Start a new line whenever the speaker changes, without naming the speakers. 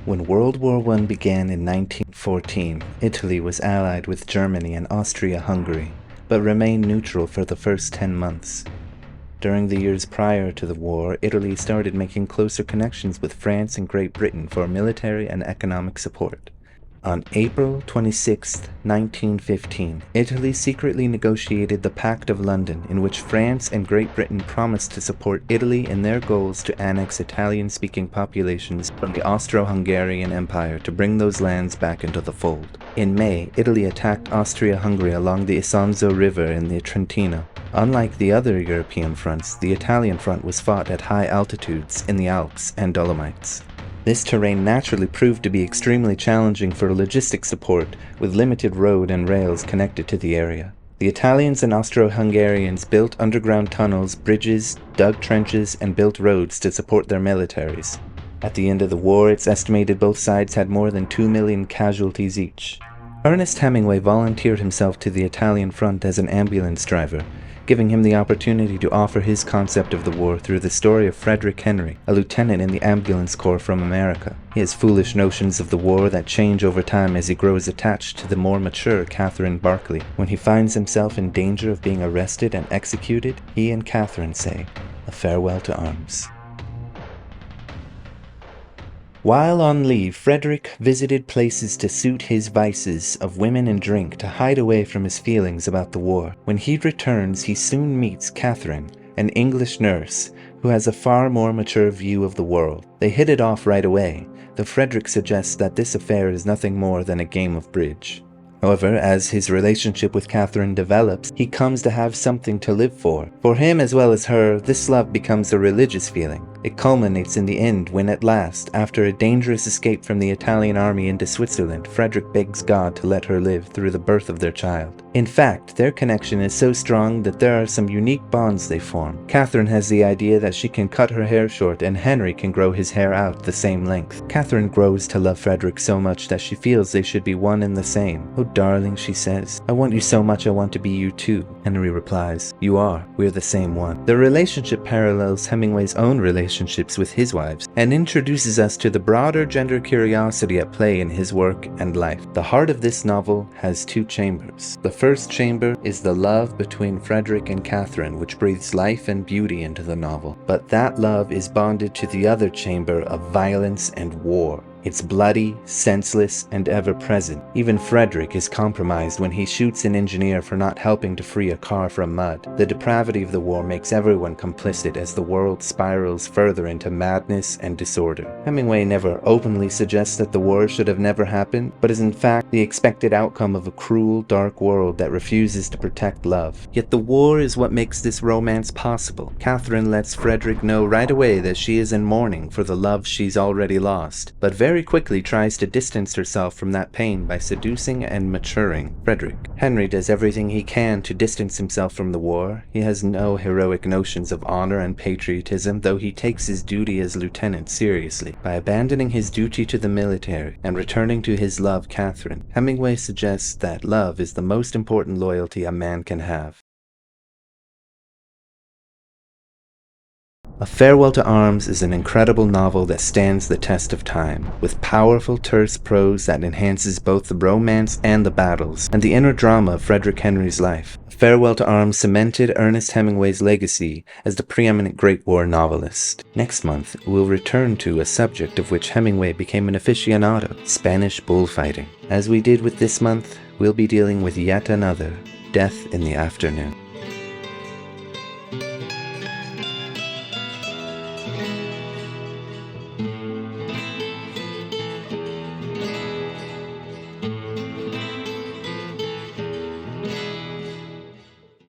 When World War I began in 1914, Italy was allied with Germany and Austria-Hungary, but remained neutral for the first 10 months. During the years prior to the war, Italy started making closer connections with France and Great Britain for military and economic support. On April 26, 1915, Italy secretly negotiated the Pact of London, in which France and Great Britain promised to support Italy in their goals to annex Italian-speaking populations from the Austro-Hungarian Empire to bring those lands back into the fold. In May, Italy attacked Austria-Hungary along the Isonzo River in the Trentino. Unlike the other European fronts, the Italian front was fought at high altitudes in the Alps and Dolomites. This terrain naturally proved to be extremely challenging for logistic support, with limited road and rails connected to the area. The Italians and Austro-Hungarians built underground tunnels, bridges, dug trenches, and built roads to support their militaries. At the end of the war, it's estimated both sides had more than 2 million casualties each. Ernest Hemingway volunteered himself to the Italian front as an ambulance driver, giving him the opportunity to offer his concept of the war through the story of Frederic Henry, a lieutenant in the ambulance corps from America. He has foolish notions of the war that change over time as he grows attached to the more mature Catherine Barkley. When he finds himself in danger of being arrested and executed, he and Catherine say, "A farewell to arms." While on leave, Frederic visited places to suit his vices of women and drink to hide away from his feelings about the war. When he returns, he soon meets Catherine, an English nurse, who has a far more mature view of the world. They hit it off right away, though Frederic suggests that this affair is nothing more than a game of bridge. However, as his relationship with Catherine develops, he comes to have something to live for. For him as well as her, this love becomes a religious feeling. It culminates in the end when at last, after a dangerous escape from the Italian army into Switzerland, Frederic begs God to let her live through the birth of their child. In fact, their connection is so strong that there are some unique bonds they form. Catherine has the idea that she can cut her hair short and Henry can grow his hair out the same length. Catherine grows to love Frederic so much that she feels they should be one and the same. "Oh darling," she says, "I want you so much I want to be you too." Henry replies, "You are. We're the same one." The relationship parallels Hemingway's own relationships with his wives and introduces us to the broader gender curiosity at play in his work and life. The heart of this novel has 2 chambers. The first chamber is the love between Frederic and Catherine, which breathes life and beauty into the novel. But that love is bonded to the other chamber of violence and war. It's bloody, senseless, and ever-present. Even Frederic is compromised when he shoots an engineer for not helping to free a car from mud. The depravity of the war makes everyone complicit as the world spirals further into madness and disorder. Hemingway never openly suggests that the war should have never happened, but is in fact the expected outcome of a cruel, dark world that refuses to protect love. Yet the war is what makes this romance possible. Catherine lets Frederic know right away that she is in mourning for the love she's already lost, but very quickly tries to distance herself from that pain by seducing and maturing Frederic. Henry does everything he can to distance himself from the war. He has no heroic notions of honor and patriotism, though he takes his duty as lieutenant seriously. By abandoning his duty to the military and returning to his love, Catherine, Hemingway suggests that love is the most important loyalty a man can have. A Farewell to Arms is an incredible novel that stands the test of time, with powerful, terse prose that enhances both the romance and the battles, and the inner drama of Frederic Henry's life. A Farewell to Arms cemented Ernest Hemingway's legacy as the preeminent Great War novelist. Next month, we'll return to a subject of which Hemingway became an aficionado, Spanish bullfighting. As we did with this month, we'll be dealing with yet another, Death in the Afternoon.